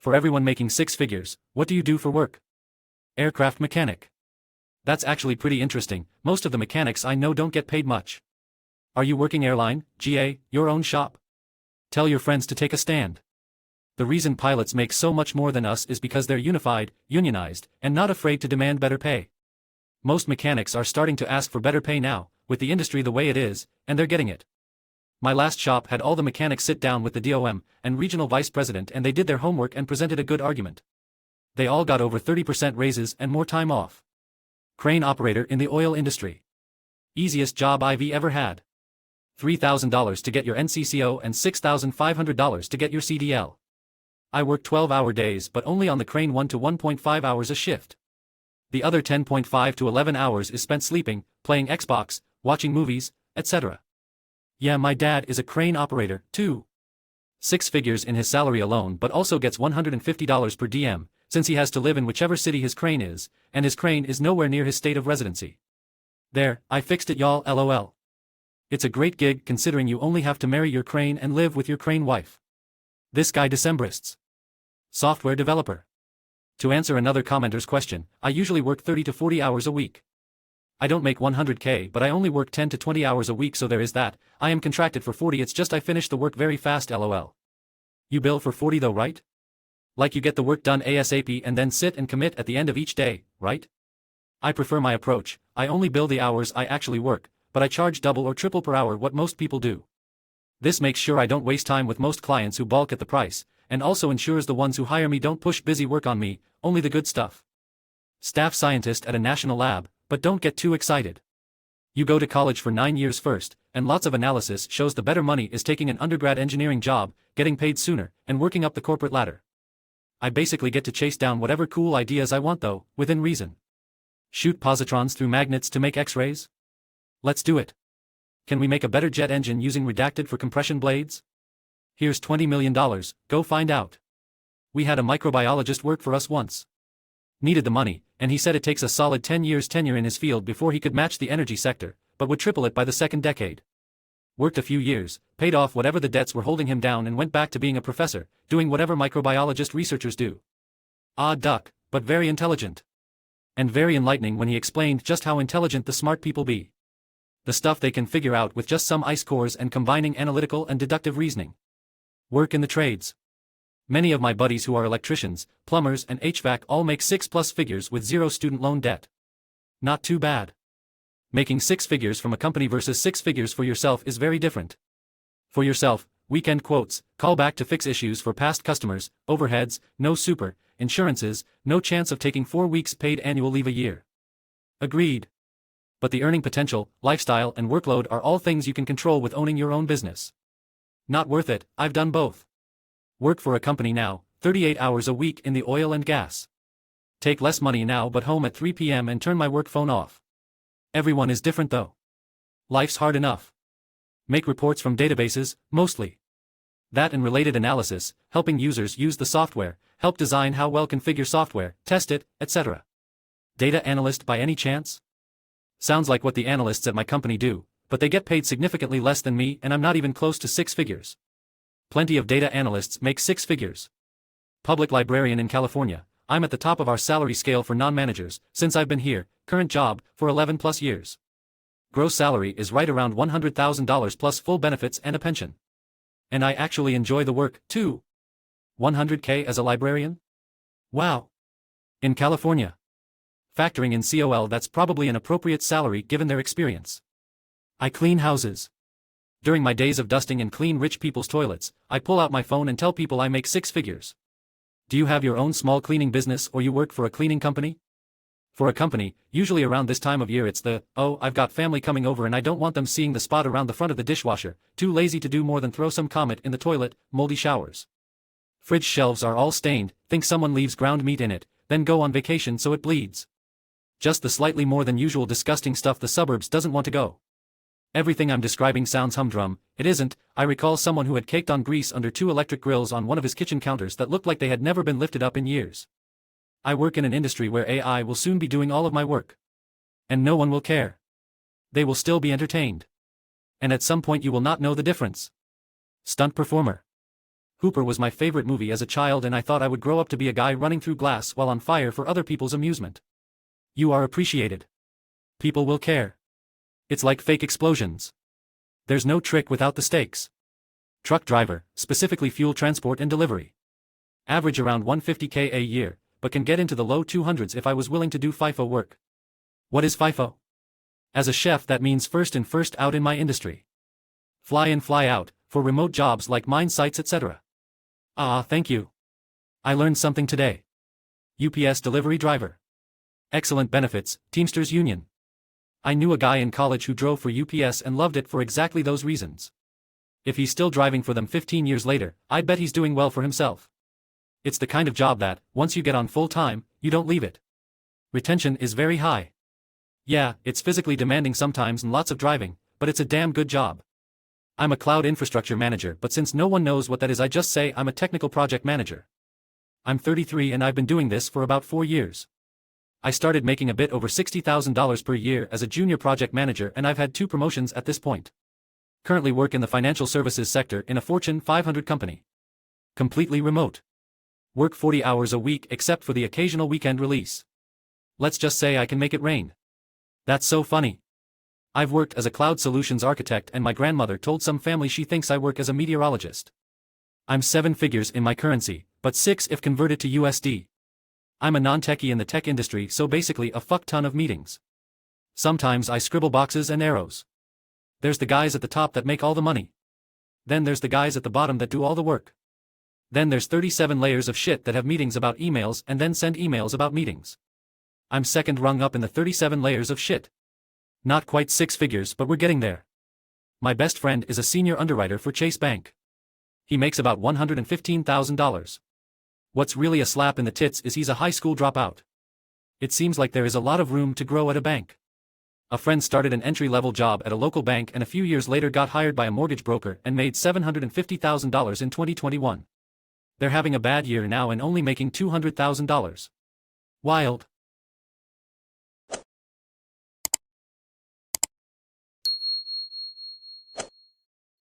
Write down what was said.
For everyone making six figures, what do you do for work? Aircraft mechanic. That's actually pretty interesting. Most of the mechanics I know don't get paid much. Are you working airline, GA, your own shop? Tell your friends to take a stand. The reason pilots make so much more than us is because they're unified, unionized, and not afraid to demand better pay. Most mechanics are starting to ask for better pay now, with the industry the way it is, and they're getting it. My last shop had all the mechanics sit down with the DOM and regional vice president, and they did their homework and presented a good argument. They all got over 30% raises and more time off. Crane operator in the oil industry. Easiest job I've ever had. $3,000 to get your NCCO and $6,500 to get your CDL. I work 12-hour days but only on the crane 1 to 1.5 hours a shift. The other 10.5 to 11 hours is spent sleeping, playing Xbox, watching movies, etc. Yeah, my dad is a crane operator, too. 6 figures in his salary alone, but also gets $150 per DM, since he has to live in whichever city his crane is, and his crane is nowhere near his state of residency. There, I fixed it, y'all, lol. It's a great gig considering you only have to marry your crane and live with your crane wife. This guy Decembrists. Software developer. To answer another commenter's question, I usually work 30 to 40 hours a week. I don't make 100K, but I only work 10 to 20 hours a week, so there is that. I am contracted for 40, it's just I finish the work very fast, lol. You bill for 40 though, right? Like you get the work done ASAP and then sit and commit at the end of each day, right? I prefer my approach. I only bill the hours I actually work, but I charge double or triple per hour what most people do. This makes sure I don't waste time with most clients who balk at the price, and also ensures the ones who hire me don't push busy work on me, only the good stuff. Staff scientist at a national lab, but don't get too excited. You go to college for 9 years first, and lots of analysis shows the better money is taking an undergrad engineering job, getting paid sooner, and working up the corporate ladder. I basically get to chase down whatever cool ideas I want though, within reason. Shoot positrons through magnets to make X-rays? Let's do it. Can we make a better jet engine using redacted for compression blades? Here's $20 million, go find out. We had a microbiologist work for us once. Needed the money, and he said it takes a solid 10 years tenure in his field before he could match the energy sector, but would triple it by the second decade. Worked a few years, paid off whatever the debts were holding him down, and went back to being a professor, doing whatever microbiologist researchers do. Odd duck, but very intelligent. And very enlightening when he explained just how intelligent the smart people be. The stuff they can figure out with just some ice cores and combining analytical and deductive reasoning. Work in the trades. Many of my buddies who are electricians, plumbers and HVAC all make 6+ figures with zero student loan debt. Not too bad. Making 6 figures from a company versus 6 figures for yourself is very different. For yourself, weekend quotes, call back to fix issues for past customers, overheads, no super, insurances, no chance of taking 4 weeks paid annual leave a year. Agreed. But the earning potential, lifestyle and workload are all things you can control with owning your own business. Not worth it, I've done both. Work for a company now, 38 hours a week in the oil and gas. Take less money now but home at 3 p.m. and turn my work phone off. Everyone is different though. Life's hard enough. Make reports from databases, mostly. That and related analysis, helping users use the software, help design how well configure software, test it, etc. Data analyst by any chance? Sounds like what the analysts at my company do, but they get paid significantly less than me, and I'm not even close to 6 figures. Plenty of data analysts make 6 figures. Public librarian in California, I'm at the top of our salary scale for non-managers, since I've been here, current job, for 11+ years. Gross salary is right around $100,000 plus full benefits and a pension. And I actually enjoy the work, too. 100K as a librarian? Wow. In California. Factoring in COL, that's probably an appropriate salary given their experience. I clean houses. During my days of dusting and clean rich people's toilets, I pull out my phone and tell people I make 6 figures. Do you have your own small cleaning business or you work for a cleaning company? For a company, usually around this time of year it's the, oh, I've got family coming over and I don't want them seeing the spot around the front of the dishwasher, too lazy to do more than throw some Comet in the toilet, moldy showers. Fridge shelves are all stained, think someone leaves ground meat in it, then go on vacation so it bleeds. Just the slightly more than usual disgusting stuff the suburbs doesn't want to go. Everything I'm describing sounds humdrum, it isn't. I recall someone who had caked on grease under 2 electric grills on one of his kitchen counters that looked like they had never been lifted up in years. I work in an industry where AI will soon be doing all of my work. And no one will care. They will still be entertained. And at some point you will not know the difference. Stunt performer. Hooper was my favorite movie as a child and I thought I would grow up to be a guy running through glass while on fire for other people's amusement. You are appreciated. People will care. It's like fake explosions. There's no trick without the stakes. Truck driver, specifically fuel transport and delivery. Average around 150K a year, but can get into the low 200s if I was willing to do FIFO work. What is FIFO? As a chef, that means first in first out in my industry. Fly in fly out, for remote jobs like mine sites etc. Ah, thank you. I learned something today. UPS delivery driver. Excellent benefits, Teamsters Union. I knew a guy in college who drove for UPS and loved it for exactly those reasons. If he's still driving for them 15 years later, I bet he's doing well for himself. It's the kind of job that, once you get on full time, you don't leave it. Retention is very high. Yeah, it's physically demanding sometimes and lots of driving, but it's a damn good job. I'm a cloud infrastructure manager, but since no one knows what that is, I just say I'm a technical project manager. I'm 33 and I've been doing this for about 4 years. I started making a bit over $60,000 per year as a junior project manager and I've had 2 promotions at this point. Currently work in the financial services sector in a Fortune 500 company. Completely remote. Work 40 hours a week except for the occasional weekend release. Let's just say I can make it rain. That's so funny. I've worked as a cloud solutions architect and my grandmother told some family she thinks I work as a meteorologist. I'm 7 figures in my currency, but 6 if converted to USD. I'm a non-techie in the tech industry, so basically a fuck ton of meetings. Sometimes I scribble boxes and arrows. There's the guys at the top that make all the money. Then there's the guys at the bottom that do all the work. Then there's 37 layers of shit that have meetings about emails and then send emails about meetings. I'm second rung up in the 37 layers of shit. Not quite 6 figures, but we're getting there. My best friend is a senior underwriter for Chase Bank. He makes about $115,000. What's really a slap in the tits is he's a high school dropout. It seems like there is a lot of room to grow at a bank. A friend started an entry-level job at a local bank and a few years later got hired by a mortgage broker and made $750,000 in 2021. They're having a bad year now and only making $200,000. Wild.